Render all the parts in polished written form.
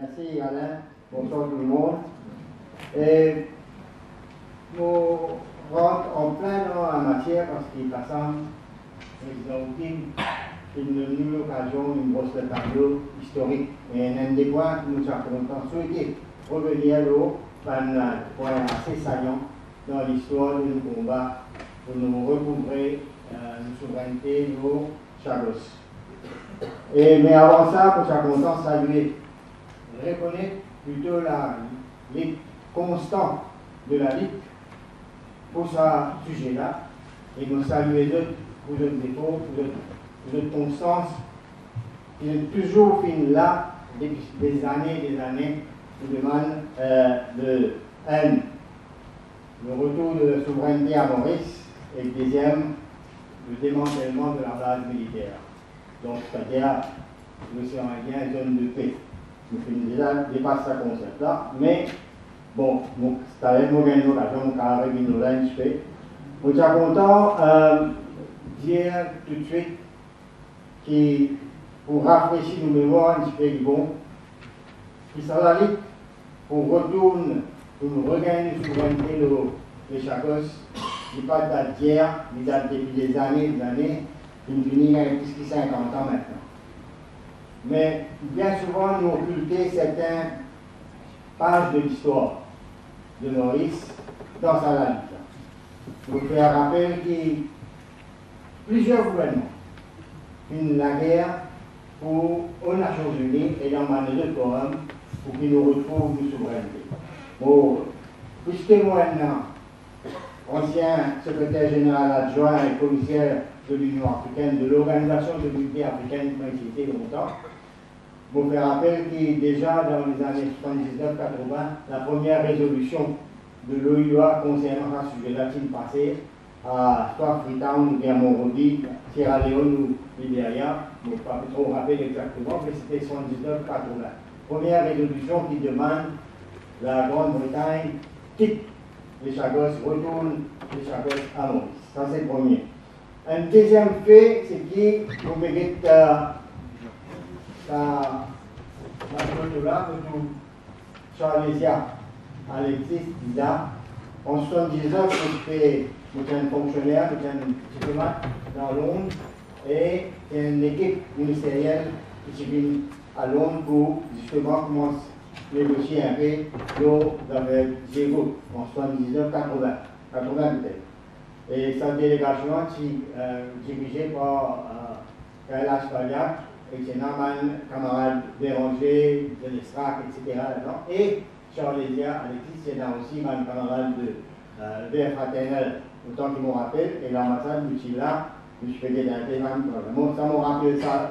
Merci Alain, bonsoir tout le monde. Et nous rentrons en plein dans la matière parce qu'il passe une nouvelle occasion, une grosse tableau historique. Et un des points que nous avons souhaité revenir à un point assez saillant dans l'histoire de nos combats pour nous recouvrer nos souverainetés, nos Chagos. Mais avant ça, pour sa content saluer, reconnaître plutôt la lutte constante de la lutte pour ce sujet-là, et nous saluer d'autres pour votre efforts, pour votre constance, qui est toujours fini là, depuis des années, qui demande le retour de la souveraineté à Maurice, et le deuxième, le démantèlement de la base militaire. Donc, c'est-à-dire l'océan Indien est zone de paix. Nous finissons déjà dépasse ce concept-là, mais bon, c'est avec nous l'occasion, nous avons réuni là un petit peu. Nous sommes contents de dire tout de suite que pour rafraîchir nos mémoires un petit peu bon, qui sera la lutte pour retourner, pour nous regagner la souveraineté de Chagos, qui pas date d'hier, qui date depuis des années, qui nous finit avec plus de 50 ans maintenant. Mais bien souvent, nous occultons certaines pages de l'histoire de Maurice dans sa lutte. Je vous fais un rappel que plusieurs gouvernements finissent la guerre aux Nations Unies et dans le forum pour qu'ils nous retrouvent une souveraineté. Bon, puisque moi maintenant, ancien secrétaire général adjoint et commissaire de l'Union africaine, de l'Organisation de l'Unité africaine qui m'a été longtemps, je vous rappelle que déjà dans les années 79-80, la première résolution de l'OIA concernant ce sujet-là est passée à soit Freetown, ou à Monrovie, Sierra Leone ou Libéria, je ne vais pas trop rappeler exactement, mais c'était 79-80. Première résolution qui demande la Grande-Bretagne quitte les Chagos, retourne les Chagos à Maurice. Ça c'est le premier. Un deuxième fait, c'est que vous méritez la photo là, Charlesia, Alexis, Lisa. En 70 ans, j'étais un fonctionnaire, un diplomate dans Londres, et une équipe ministérielle qui vient à Londres pour justement commencer à négocier un peu avec Zégo en 79, 80 peut-être. Et sa délégation est dirigée par Kailash Palyak, et c'est Naman, camarade Béranger, de l'Estrac, etc. Et Charlesia, Alexis, c'est là aussi un camarade de Vert Fraternel, autant qu'il me rappelle, et l'ambassade de Chila, je faisais d'un peu, ça me rappelle ça,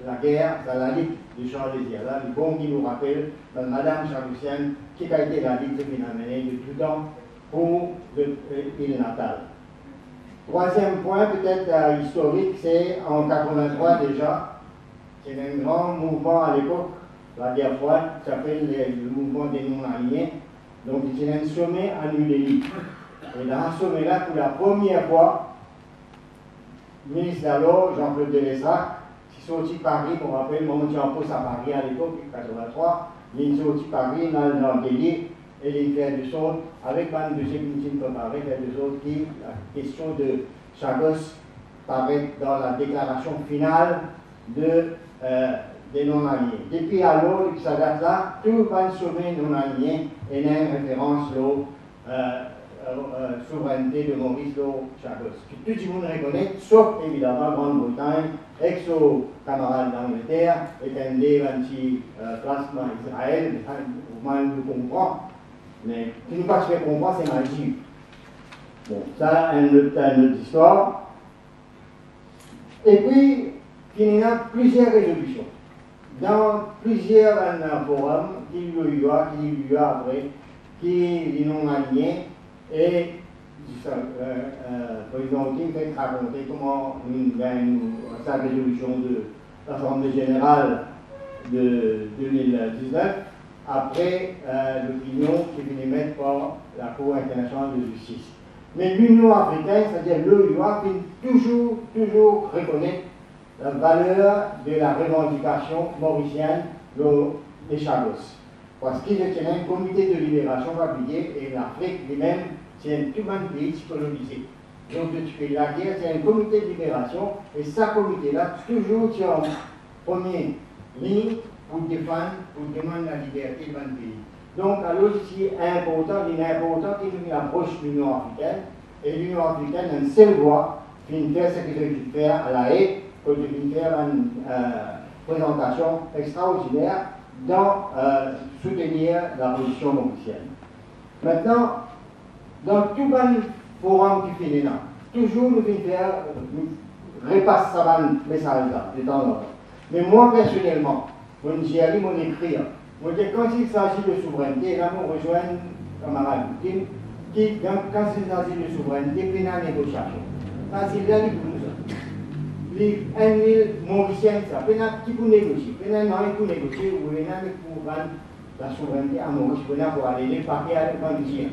la guerre, ça la lutte de Charlesia. Là, le bon qui nous rappelle, Madame Charlucienne, qui a été la lutte qui m'a mené de tout temps pour l'île natale. Troisième point, peut-être historique, c'est en 83 déjà. C'est un grand mouvement à l'époque, la guerre froide, qui s'appelle le mouvement des non-alignés. Donc c'est un sommet à New Delhi. Et dans ce sommet-là, pour la première fois, le ministre d'alors, Jean-Claude Delestrac, qui est sorti de Paris, pour rappeler, moi j'étais en poste à Paris à l'époque, en 83, il est sorti de Paris dans Delhi, et il fait de sorte, avec un deuxième meeting préparé, fait de sorte que la question de Chagos paraît dans la déclaration finale des non-alignés. Depuis alors, ça date là, tout le sommet non-aligné est une référence à souveraineté de Maurice Chagos. Que tout le monde reconnaît, sauf évidemment Grande-Bretagne, ex-camarade d'Angleterre, et un des anti-plasma Israël, au moins nous comprend, mais qui nous pas se fait comprendre, c'est magique. Bon, ça, une autre histoire. Et puis, il y a plusieurs résolutions dans plusieurs forums qui y a après, qui non alignés, et le président Kim fait raconter comment sa résolution de l'Assemblée générale de 2019, après l'opinion qui est émise par la Cour internationale de justice. Mais l'Union africaine, c'est-à-dire l'OUA, toujours reconnaître la valeur de la revendication mauricienne, et Chagos. Parce qu'ils tiennent un comité de libération papier et l'Afrique lui-même, c'est un tout bon pays colonisé. Donc, depuis la guerre, c'est un comité de libération et ce comité-là, toujours tient en première ligne pour défendre, pour demander la liberté de mon pays. Donc, alors, c'est important, il est important qu'il approche l'Union africaine et l'Union africaine a une seule voie, qui fait ce qu'il veut faire à la Haye, pour faire une présentation extraordinaire dans soutenir la position mauricienne. Maintenant, dans tout le forum qui fait là, toujours nous repasse ça message là, de temps en temps. Mais moi personnellement, j'ai allé mon écrire. Moi, quand il s'agit de souveraineté, là, on rejoint un camarade qui, quand il s'agit de souveraineté, puis la négociation. Quand il y a des les îles mauriciennes, ça, puis qui pour négocier, puis là, pour négocier, ou pour rendre la souveraineté à Maurice, pour aller les paquets à l'étranger.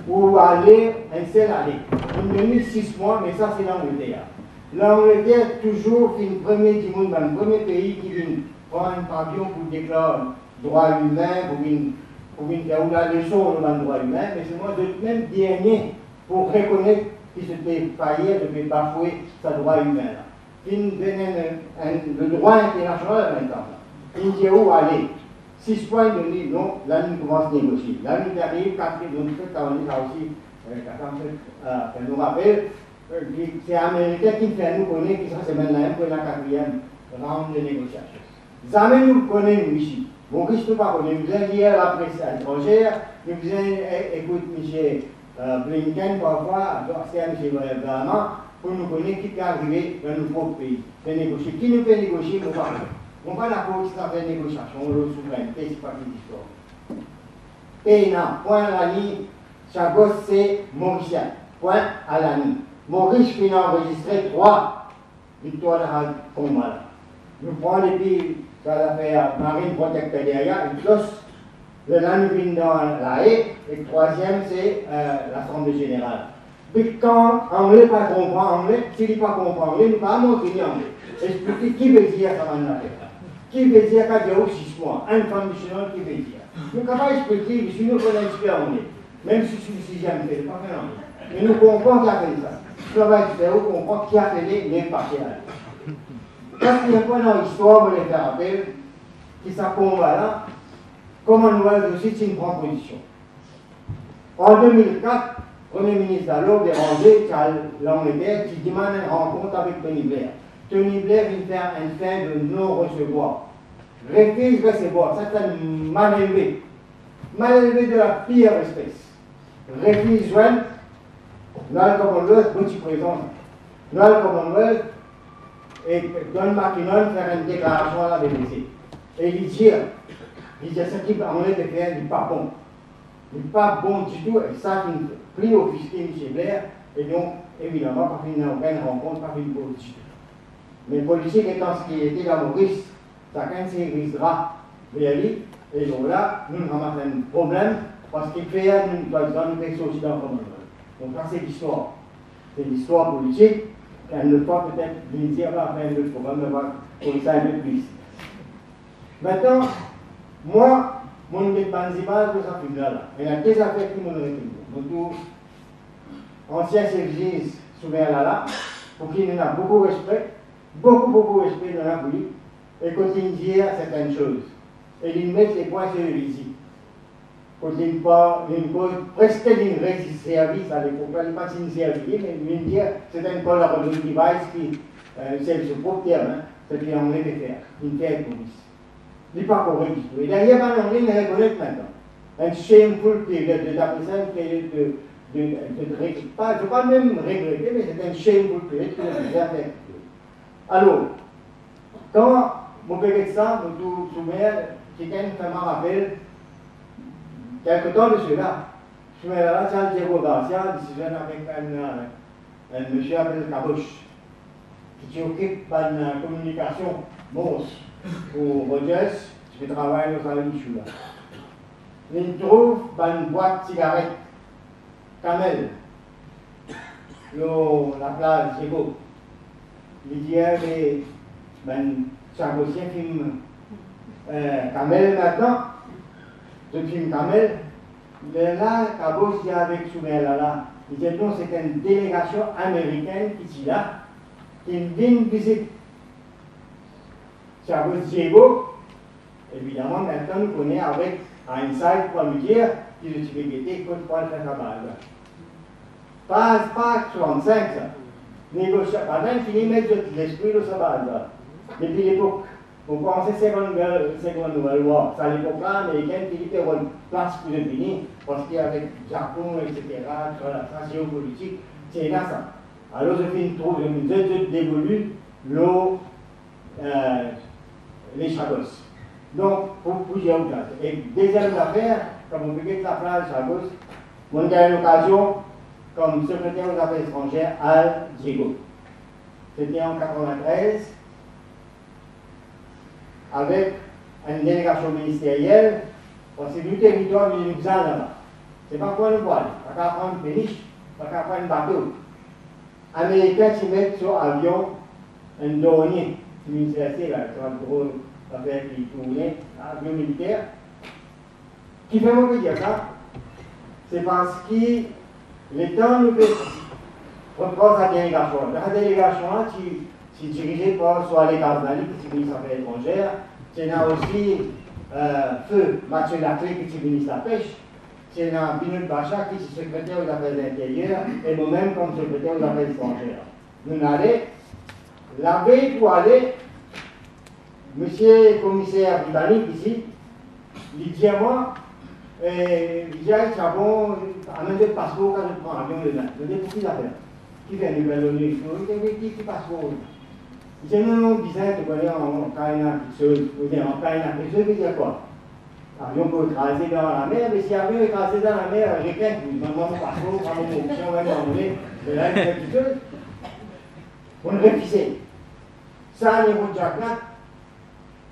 Ou aller, un seul aller. On donne 6 mois, mais ça c'est l'Angleterre. L'Angleterre, toujours, c'est le premier du monde, le premier pays qui vient prendre un avion pour déclarer droit humain, pour faire la leçon de droit humain, mais c'est moi le même dernier pour reconnaître qu'il s'était failli de bafouer sa droit humain. Il venait le droit international maintenant. Il dit où aller. 6 points de livre, non, là nous commençons à négocier. Là nous arrivons, 4 donc on a aussi, elle nous rappelle, c'est l'Américain qui fait nous connaître, qui sera maintenant pour la 4e round de négociation. Jamais nous connaissons ici. Bon, qu'est-ce que nous pas connaissons? Nous avons lire la presse étrangère, nous avons écouté M. Blinken parfois, c'est M. Obama, pour nous connaître qui peut arriver dans nos propres pays. Fait négocier. Qui nous fait négocier, nous parlons. On va d'accord qui ça fait négociation, le souveraineté, c'est pas une histoire. Et non, point à la ligne, Chagos c'est Mauricien. Point à la ligne. Maurice qui a enregistré 3 victoires de la combat. Nous prenons les pays de l'affaire marine protecteur derrière, une cloche, le Lanuvin dans la Haye, et le 3e c'est l'Assemblée générale. Puis quand anglais pas comprend anglais, s'il n'est pas comprend anglais, il ne pas montrer anglais. Expliquer qui veut dire ça va nous faire. Qui veut dire qu'il y a 6 mois, inconditionnel qui veut dire. Nous ne pouvons pas expliquer, si nous connaissons l'expert anglais, même si c'est le 6e fait, pas fait anglais. Mais nous comprenons qui a fait ça. Nous avons expert, nous comprenons qui a fait les partiels. Parce qu'il y a un point dans l'histoire, on les fait rappel, qui ça combat là, comment nous avons aussi une proposition. En 2004, le Premier ministre d'alors, Béranger, l'Angleterre, qui demande une rencontre avec Tony Blair. Tony Blair vient faire un fin de non-recevoir. Refuse recevoir, c'est mal élevé. Mal élevé de la pire espèce. Refuse joindre, dans le Commonwealth, petit présent. Dans le Commonwealth, et Don McKinnon faire une déclaration à la BBC. Et il dit ce qu'il va de faire, il n'est pas bon. Il n'est pas bon du tout, et ça, il pris au fiscal M. Blair, et donc, évidemment, pas une aucune rencontre, pas une politique. Mais le politique étant ce qui était dans Maurice, chacun s'érisera vers lui, et donc là, nous avons un problème, parce qu'il fait une question aussi dans le Commonwealth. Donc ça, c'est l'histoire. C'est l'histoire politique, qu'elle ne peut peut-être venir dire là, après un autre problème, mais pour ça un peu plus. Maintenant, moi, mon principal, c'est ça, là. Il y a 2 affaires qui m'ont retenu. Donc, ancien service souverain là, pour qui nous avons beaucoup de respect, beaucoup de respect dans la politique, et continue de dire certaines choses. Et ils mettent les points sur le visible. Continue pas, une cause presque d'une service à l'époque, pas une service, mais une dire, c'est une collaboration device qui, c'est ce propre terme, c'est ce qu'on veut faire, une telle police. Il n'est pas correct du tout. Et d'ailleurs, on le reconnaît maintenant. Un shameful période, d'après ça, une période je ne veux pas même regretter, mais c'est un shameful période que nous avons fait. Alors, quand mon père de ça, nous souvenons, quelqu'un me rappelle, quelque temps de cela, je me là, Charles Diego Garcia, je suis avec un monsieur appelé Caboche, qui s'occupe de la communication Morse pour Rogers, je travaille dans la Michoula. Il trouve une boîte de cigarettes, Camel, la plage Diego. Il dit, ben, Chagosien film Kamel maintenant, ce film Kamel, là, Cabos dit avec Soumela là, il dit non, c'est une délégation américaine qui est là, qui vient visiter Chabos Diego. Évidemment, maintenant, nous connaissons avec Einstein pour lui dire qu'il est utilisé contre quoi faire la base. Pas 65, ça. Négociation. Maintenant, il finit de mettre l'esprit de sa base. Depuis l'époque, vous pensez seconde nouvelle loi. C'est à l'époque-là, américaine qui dit qu'il y a une place pour le finir, parce qu'avec le Japon, etc., sur la géopolitique, c'est là ça. Alors, je finis trop, je me dévolu les Chagos. Donc, pour dire une place. Et deuxième affaire, comme on peut dire la phrase Chagos, on a eu l'occasion, comme secrétaire aux affaires étrangères, à Diego. C'était en 1993, avec une délégation ministérielle, parce que le territoire de nous là-bas. C'est pas quoi nous voir, pas qu'à prendre une péniche, pas qu'à prendre un bateau. Les Américains s'y mettent sur avion, un douanier, le ministère, là, sur un gros affaire qui tournait, avion militaire. Qui fait moi dire ça? C'est parce que l'État nous fait reprendre sa délégation. La délégation, c'est dirigée par soit les Cardinali, qui est ministre des Affaires étrangères, c'est aussi Feu Mathieu Laclé, qui est ministre de la Pêche, c'est Binut Bacha, qui est secrétaire aux Affaires intérieures, et moi-même comme secrétaire aux Affaires étrangères. Nous allons, la veille pour aller, monsieur le commissaire britannique ici, il dit à moi, il dit à Chabon, amène le passeport quand je prends l'avion de là. Je dis, pour qui l'affaire? Qui fait une nouvelle ONU? Qui passeport? Il dit, non, bizarre, tu connais en Kaina, en Kaina, ça veut dire quoi? L'avion peut écraser dans la mer, mais si l'avion est écrasé dans la mer, j'ai qu'un coup, je mon passeport, je prends mon option, je vais m'envoler, mais là, il fait tout seul. On le refusait. Ça, au niveau de Jacques,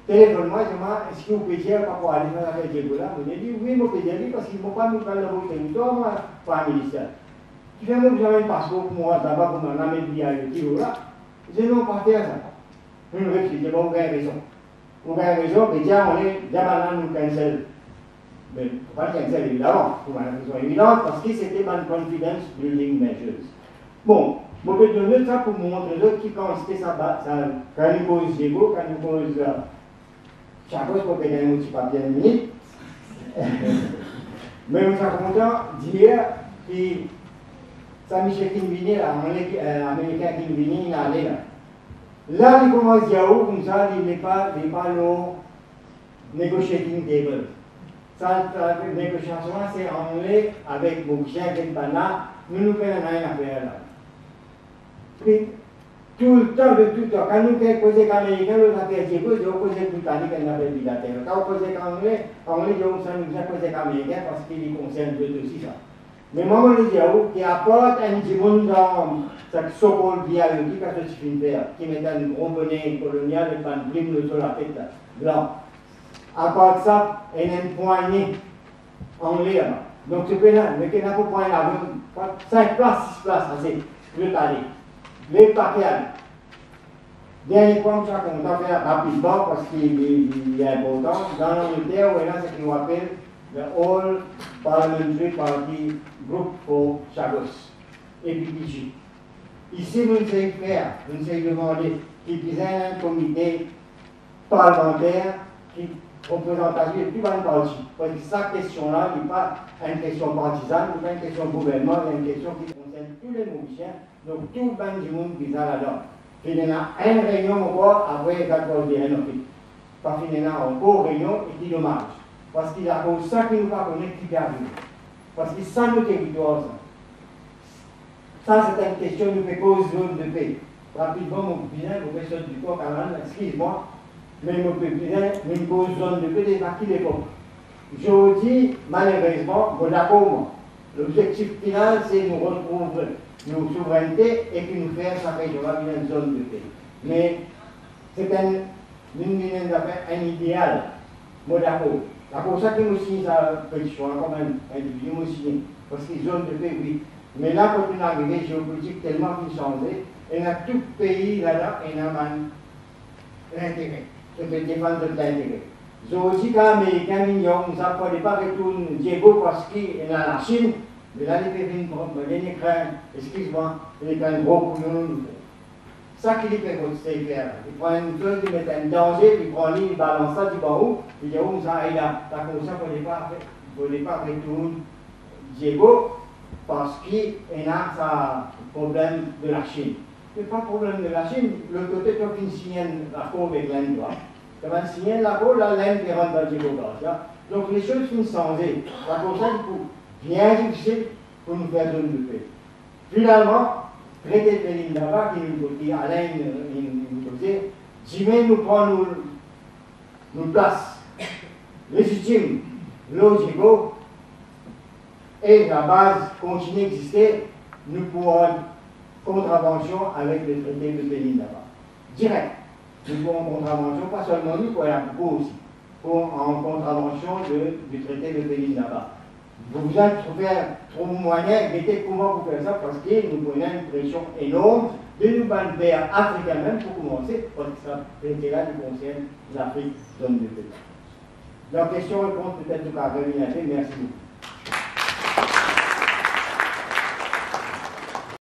téléphone-moi, je dis, est-ce que vous pouvez dire par rapport à l'image avec Diego là? On a dit, oui, je peux dire parce qu'ils ne vont pas nous prendre le territoire, moi, pas un ministère. Tu fais, moi, que j'avais un passeport pour moi, d'abord, pour m'en amener à Diego là. Je dis, non, pas faire ça. Je me refuse, bon, vous avez raison. Vous avez raison, mais déjà, on est, déjà maintenant, nous cancel. Mais, pas cancel, évidemment, pour une raison évidente, parce que c'était une confidence building measures. Bon, je peux donner ça pour vous montrer qui consistait ça, quand nous pose Diego, quand nous pose Chagos, pour que nous ayons un petit papier de minute. Mais nous sommes contents de dire que Saint-Michel Kinvini, l'américain Kinvini, il est allé là. Là, il commence à dire comme ça, il n'est pas le negotiating table. Ça, la négociation, c'est anglais avec Boucher, avec Bana, nous ne faisons rien à faire là. Puis, tout le temps, quand nous faisons causer avec l'américain, nous avons fait Diego, nous avons causé avec l'Italie, nous avons fait bilatéral. Quand on cause avec l'anglais, nous avons causé avec l'américain parce qu'il concerne deux aussi ça. Mais moi, je dis à vous, qui apporte un petit monde dans cette so-called dialogue, quand je suis faire, qui met un gros bonnet colonial et pas une prime sur la tête blanc. À part ça, il y a une poignée anglais là-bas. Donc, ce pays-là, mais qu'il n'y a pas point là, 5 places, 6 places, assez, je vais aller. Les paquets. Dernier point, ça qu'on va faire rapidement parce qu'il est important. Dans l'Angleterre, il y a ce qu'on appelle le All Parliamentary Party Group for Chagos, EPPG. Ici, nous ne savons faire, nous ne savons demander qu'il y ait un comité parlementaire qui représentation de tout le parti. Parce que cette question-là n'est pas une question partisane, n'est pas une question gouvernement, c'est une question qui concerne tous les Mauriciens, donc tout le monde du monde qui est là-dedans. Il y a une réunion encore après 14 juillet. Parce qu'il y a encore une réunion et qui est dommage. Parce qu'il y a pour ça qui nous pas connaître qui arrive. Parce que sans nos territoires, ça c'est une question qui nous cause zone de paix. Rapidement, mon cousin, vous faites sortir du corps, excuse-moi, mais mon cousin, une cause zone de paix depuis à l'époque. Je dis, malheureusement, bon d'accord, l'objectif final, c'est de nous retrouver nos souverainetés et puis nous faire ça fait une zone de paix. Mais c'est un idéal, bon d'accord. C'est pour ça que nous signons sa pétition, comme un individu, nous signons. Parce que zone de paix, oui. Mais là, quand on est arrivé, géopolitique tellement qui changé, et dans tout pays là-dedans, il y a un intérêt. Je peux défendre l'intérêt. Ils ont aussi quand Américains mignons, nous apprenez pas retourner Diego parce qu'il est dans la Chine, mais là, il fait une excuse-moi, il est un gros couillon. Ça qu'il fait faire. Il prend une chose, il met un danger, il prend l'île, il balance ça du barreau, il dit, oh, ça, il a, t'as comme ça, il ne voulait pas retourner Diego parce qu'il a ce problème de la Chine. Mais pas de problème de la Chine, le côté quand il signe l'accord avec l'Inde, quand on signe l'accord, là, l'Inde est rentrée dans Diego. Donc les choses sont changées. C'est pour ça qu'il est bien difficile pour nous faire donner de paix. Finalement, traité de Pelindaba, qui nous dit, Alain nous disait, Jimé nous prend nous place légitime, logique, et la base continue d'exister, nous pourrons contravention avec le traité de Pelindaba. Direct. Nous pourrons contravention, pas seulement nous, pour la beaucoup aussi, en contravention du traité de Pelindaba. Vous avez trop moyen, mettez comment vous faire ça parce que nous prenons une pression énorme de nous banniser africains même pour commencer, parce que ça traité-là qui concerne l'Afrique zone de paix. La question-réponse peut-être du cas merci beaucoup.